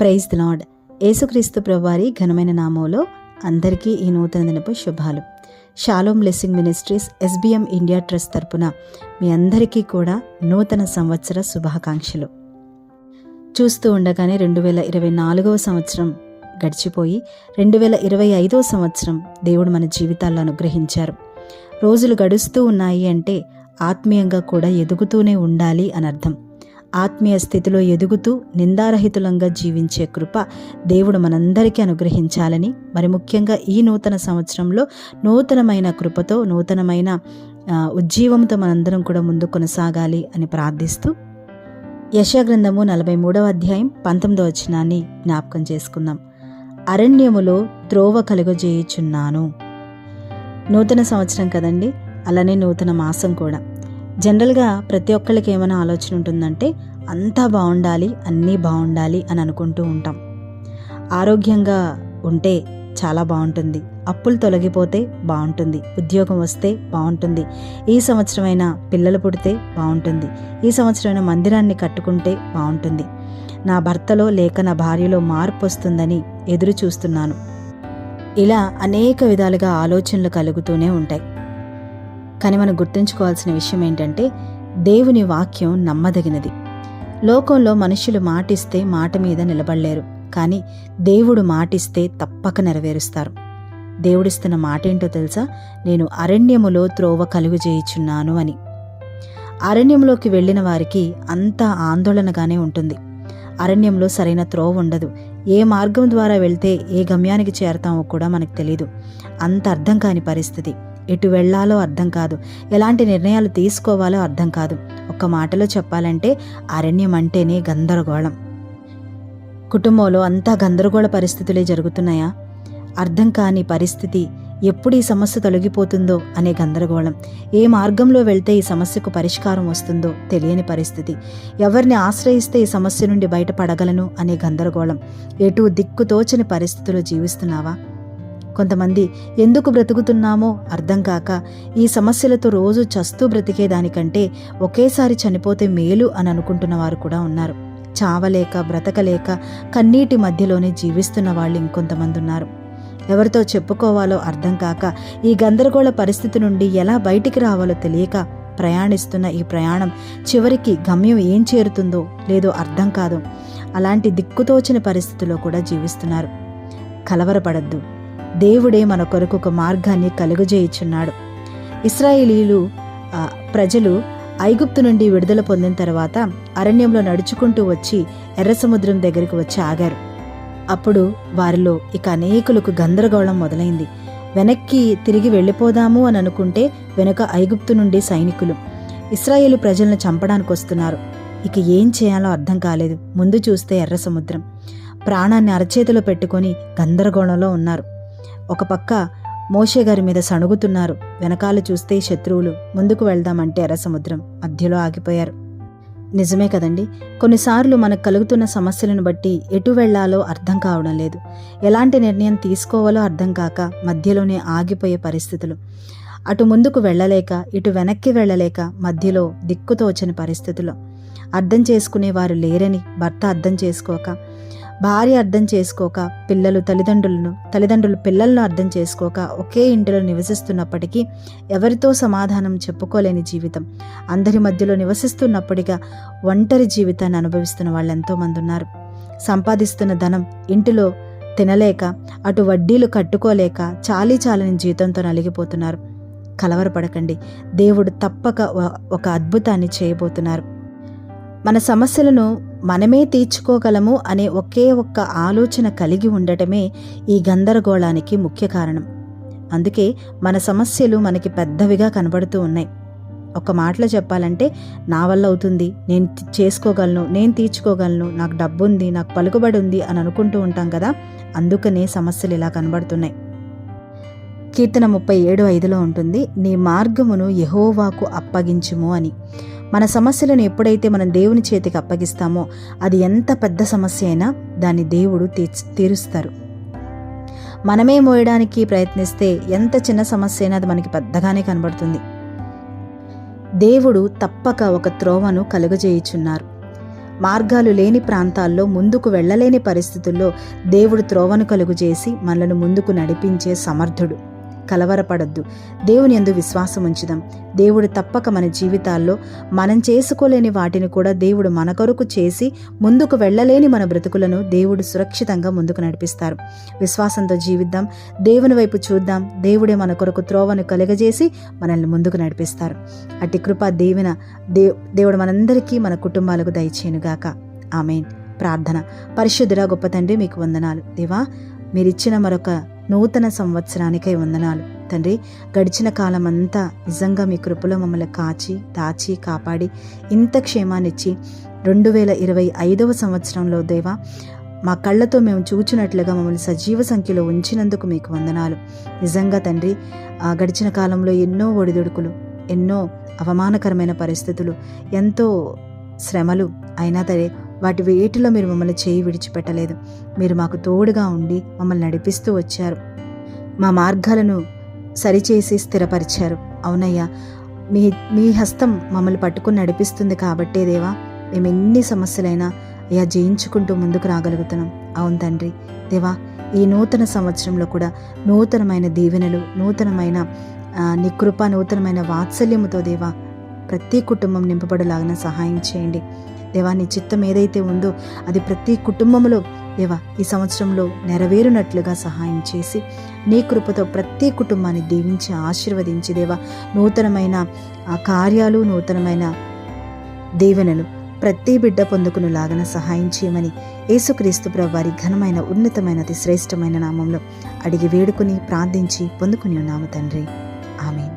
Praise the lord. యేసుక్రీస్తు ప్రభువారి ఘనమైన నామంలో అందరికీ ఈ నూతన దినపు శుభాలు. Shalom blessing ministries SBM India trust తరపున మీ అందరికీ కూడా నూతన సంవత్సర శుభాకాంక్షలు. చూస్తూ ఉండగానే 2024వ సంవత్సరం గడిచిపోయి 2025వ సంవత్సరం దేవుడు మన జీవితాల్లో అనుగ్రహించారు. రోజులు గడుస్తూ ఉన్నాయి అంటే ఆత్మీయంగా కూడా ఎదుగుతూనే ఉండాలి అని అర్థం. ఆత్మీయ స్థితిలో ఎదుగుతూ నిందారహితులంగా జీవించే కృప దేవుడు మనందరికీ అనుగ్రహించాలని, మరి ముఖ్యంగా ఈ నూతన సంవత్సరంలో నూతనమైన కృపతో నూతనమైన ఉజ్జీవంతో మనందరం కూడా ముందు కొనసాగాలి అని ప్రార్థిస్తూ యెషయా గ్రంథము 43వ అధ్యాయం 19వ వచనాన్ని జ్ఞాపకం చేసుకుందాం. అరణ్యములో త్రోవ కలుగజేయుచున్నాను. నూతన సంవత్సరం కదండి, అలానే నూతన మాసం కూడా. జనరల్గా ప్రతి ఒక్కరికి ఏమైనా ఆలోచన ఉంటుందంటే అంతా బాగుండాలి, అన్నీ బాగుండాలి అని అనుకుంటూ ఉంటాం. ఆరోగ్యంగా ఉంటే చాలా బాగుంటుంది, అప్పులు తొలగిపోతే బాగుంటుంది, ఉద్యోగం వస్తే బాగుంటుంది, ఈ సంవత్సరమైనా పిల్లలు పుడితే బాగుంటుంది, ఈ సంవత్సరమైనా మందిరాన్ని కట్టుకుంటే బాగుంటుంది, నా భర్తలో లేక నా భార్యలో మార్పు వస్తుందని ఎదురు చూస్తున్నాను. ఇలా అనేక విధాలుగా ఆలోచనలు కలుగుతూనే ఉంటాయి. కానీ మనం గుర్తుంచుకోవాల్సిన విషయం ఏంటంటే దేవుని వాక్యం నమ్మదగినది. లోకంలో మనుషులు మాటిస్తే మాట మీద నిలబడలేరు, కానీ దేవుడు మాటిస్తే తప్పక నెరవేరుస్తారు. దేవుడిస్తున్న మాట ఏంటో తెలుసా? నేను అరణ్యములో త్రోవ కలుగజేయుచున్నాను అని. అరణ్యంలోకి వెళ్ళిన వారికి అంతా ఆందోళనగానే ఉంటుంది. అరణ్యంలో సరైన త్రోవ ఉండదు. ఏ మార్గం ద్వారా వెళ్తే ఏ గమ్యానికి చేరతామో కూడా మనకు తెలీదు. అంత అర్థం కాని పరిస్థితి. ఎటు వెళ్లాలో అర్థం కాదు, ఎలాంటి నిర్ణయాలు తీసుకోవాలో అర్థం కాదు. ఒక్క మాటలో చెప్పాలంటే అరణ్యం అంటేనే గందరగోళం. కుటుంబంలో అంతా గందరగోళ పరిస్థితులే జరుగుతున్నాయా? అర్థం కాని పరిస్థితి. ఎప్పుడు ఈ సమస్య తొలగిపోతుందో అనే గందరగోళం. ఏ మార్గంలో వెళ్తే ఈ సమస్యకు పరిష్కారం వస్తుందో తెలియని పరిస్థితి. ఎవరిని ఆశ్రయిస్తే ఈ సమస్య నుండి బయటపడగలను అనే గందరగోళం. ఎటు దిక్కుతోచని పరిస్థితుల్లో జీవిస్తున్నావా? కొంతమంది ఎందుకు బ్రతుకుతున్నామో అర్థం కాక ఈ సమస్యలతో రోజు చస్తూ బ్రతికేదానికంటే ఒకేసారి చనిపోతే మేలు అని అనుకుంటున్న వారు కూడా ఉన్నారు. చావలేక బ్రతకలేక కన్నీటి మధ్యలోనే జీవిస్తున్న వాళ్ళు ఇంకొంతమంది ఉన్నారు. ఎవరితో చెప్పుకోవాలో అర్థం కాక ఈ గందరగోళ పరిస్థితి నుండి ఎలా బయటికి రావాలో తెలియక ప్రయాణిస్తున్న ఈ ప్రయాణం చివరికి గమ్యం ఏం చేరుతుందో లేదో అర్థం కాదు. అలాంటి దిక్కుతోచిన పరిస్థితిలో కూడా జీవిస్తున్నారు. కలవరపడద్దు. దేవుడే మన కొరకు ఒక మార్గాన్ని కలుగజేయుచున్నాడు. ఇశ్రాయేలీలు ప్రజలు ఐగుప్తు నుండి విడుదల పొందిన తర్వాత అరణ్యంలో నడుచుకుంటూ వచ్చి ఎర్ర సముద్రం దగ్గరికి వచ్చి ఆగారు. అప్పుడు వారిలో ఇక అనేకులకు గందరగోళం మొదలైంది. వెనక్కి తిరిగి వెళ్ళిపోదాము అని అనుకుంటే వెనుక ఐగుప్తు నుండి సైనికులు ఇశ్రాయేలు ప్రజలను చంపడానికి వస్తున్నారు. ఇక ఏం చేయాలో అర్థం కాలేదు. ముందు చూస్తే ఎర్ర సముద్రం. ప్రాణాన్ని అరచేతిలో పెట్టుకొని గందరగోళంలో ఉన్నారు. ఒక పక్క మోషే గారి మీద సణుగుతున్నారు, వెనకాల చూస్తే శత్రువులు. ముందుకు వెళ్దామంటే ఎర్ర సముద్రం. మధ్యలో ఆగిపోయారు. నిజమే కదండి, కొన్నిసార్లు మనకు కలుగుతున్న సమస్యలను బట్టి ఎటు వెళ్లాలో అర్థం కావడం లేదు. ఎలాంటి నిర్ణయం తీసుకోవాలో అర్థం కాక మధ్యలోనే ఆగిపోయే పరిస్థితులు. అటు ముందుకు వెళ్ళలేక ఇటు వెనక్కి వెళ్ళలేక మధ్యలో దిక్కుతోచని పరిస్థితులు. అర్థం చేసుకునేవారు లేరని భర్త అర్థం చేసుకోక, భార్య అర్థం చేసుకోక, తల్లిదండ్రులు పిల్లలను అర్థం చేసుకోక ఒకే ఇంటిలో నివసిస్తున్నప్పటికీ ఎవరితో సమాధానం చెప్పుకోలేని జీవితం. అందరి మధ్యలో నివసిస్తున్నప్పటిగా ఒంటరి జీవితాన్ని అనుభవిస్తున్న వాళ్ళు ఎంతోమంది ఉన్నారు. సంపాదిస్తున్న ధనం ఇంటిలో తినలేక, అటు వడ్డీలు కట్టుకోలేక చాలీచాలని జీతంతో నలిగిపోతున్నారు. కలవరపడకండి, దేవుడు తప్పక ఒక అద్భుతాన్ని చేయబోతున్నారు. మన సమస్యలను మనమే తీర్చుకోగలము అనే ఒకే ఒక్క ఆలోచన కలిగి ఉండటమే ఈ గందరగోళానికి ముఖ్య కారణం. అందుకే మన సమస్యలు మనకి పెద్దవిగా కనబడుతూ ఉన్నాయి. ఒక మాటలో చెప్పాలంటే నా వల్ల అవుతుంది, నేను చేసుకోగలను, నేను తీర్చుకోగలను, నాకు డబ్బు ఉంది, నాకు పలుకుబడి ఉంది అని అనుకుంటూ ఉంటాం కదా. అందుకనే సమస్యలు ఇలా కనబడుతున్నాయి. కీర్తన 37:5లో ఉంటుంది, నీ మార్గమును యెహోవాకు అప్పగించుము అని. మన సమస్యలను ఎప్పుడైతే మనం దేవుని చేతికి అప్పగిస్తామో అది ఎంత పెద్ద సమస్య అయినా దాన్ని దేవుడు తీరుస్తారు. మనమే మోయడానికి ప్రయత్నిస్తే ఎంత చిన్న సమస్య అయినా అది మనకి పెద్దగానే కనబడుతుంది. దేవుడు తప్పక ఒక త్రోవను కలుగజేయుచున్నారు. మార్గాలు లేని ప్రాంతాల్లో, ముందుకు వెళ్ళలేని పరిస్థితుల్లో దేవుడు త్రోవను కలుగు చేసి మనలను ముందుకు నడిపించే సమర్థుడు. కలవరపడద్దు, దేవుని యందు విశ్వాసం ఉంచుదాం. దేవుడు తప్పక మన జీవితాల్లో మనం చేసుకోలేని వాటిని కూడా దేవుడు మన కొరకు చేసి ముందుకు వెళ్ళలేని మన బ్రతుకులను దేవుడు సురక్షితంగా ముందుకు నడిపిస్తారు. విశ్వాసంతో జీవిద్దాం, దేవుని వైపు చూద్దాం. దేవుడే మన కొరకు త్రోవను కలుగజేసి మనల్ని ముందుకు నడిపిస్తారు. అట్టి కృప దీవెన దేవుడు మనందరికీ, మన కుటుంబాలకు దయచేయునుగాక. ఆమేన్. ప్రార్థన. పరిశుద్ధుడా గొప్ప తండ్రి, మీకు వందనాలు. దేవా, మీరిచ్చిన మరొక నూతన సంవత్సరానికై వందనాలు తండ్రి. గడిచిన కాలం అంతా నిజంగా మీ కృపలో మమ్మల్ని కాచి, దాచి, కాపాడి ఇంత క్షేమాన్నిచ్చి 2025వ సంవత్సరంలో దేవా మా కళ్ళతో మేము చూచినట్లుగా మమ్మల్ని సజీవ సంఖ్యలో ఉంచినందుకు మీకు వందనాలు. నిజంగా తండ్రి, గడిచిన కాలంలో ఎన్నో ఒడిదుడుకులు, ఎన్నో అవమానకరమైన పరిస్థితులు, ఎంతో శ్రమలు అయినా సరే వాటి వేటిలో మీరు మమ్మల్ని చేయి విడిచిపెట్టలేదు. మీరు మాకు తోడుగా ఉండి మమ్మల్ని నడిపిస్తూ వచ్చారు. మా మార్గాలను సరిచేసి స్థిరపరిచారు. అవునయ్యా, మీ హస్తం మమ్మల్ని పట్టుకుని నడిపిస్తుంది కాబట్టే దేవా మేము ఎన్ని సమస్యలైనా అయ్యా జయించుకుంటూ ముందుకు రాగలుగుతున్నాం. అవును తండ్రి. దేవా, ఈ నూతన సంవత్సరంలో కూడా నూతనమైన దీవెనలు, నూతనమైన నీ కృప, నూతనమైన వాత్సల్యముతో దేవా ప్రతి కుటుంబం నింపబడలాగిన సహాయం చేయండి. దేవా, నీ చిత్తం ఏదైతే ఉందో అది ప్రతి కుటుంబంలో దేవా ఈ సంవత్సరంలో నెరవేరునట్లుగా సహాయం చేసి నీ కృపతో ప్రతి కుటుంబాన్ని దీవించి ఆశీర్వదించి దేవా నూతనమైన కార్యాలు, నూతనమైన దీవెనలు ప్రతి బిడ్డ పొందుకునేలాగన సహాయం చేయమని యేసుక్రీస్తు ప్రభువారి ఘనమైన, ఉన్నతమైన, అతి శ్రేష్టమైన నామంలో అడిగి వేడుకుని ప్రార్థించి పొందుకుని ఉన్నాము తండ్రి. ఆమేన్.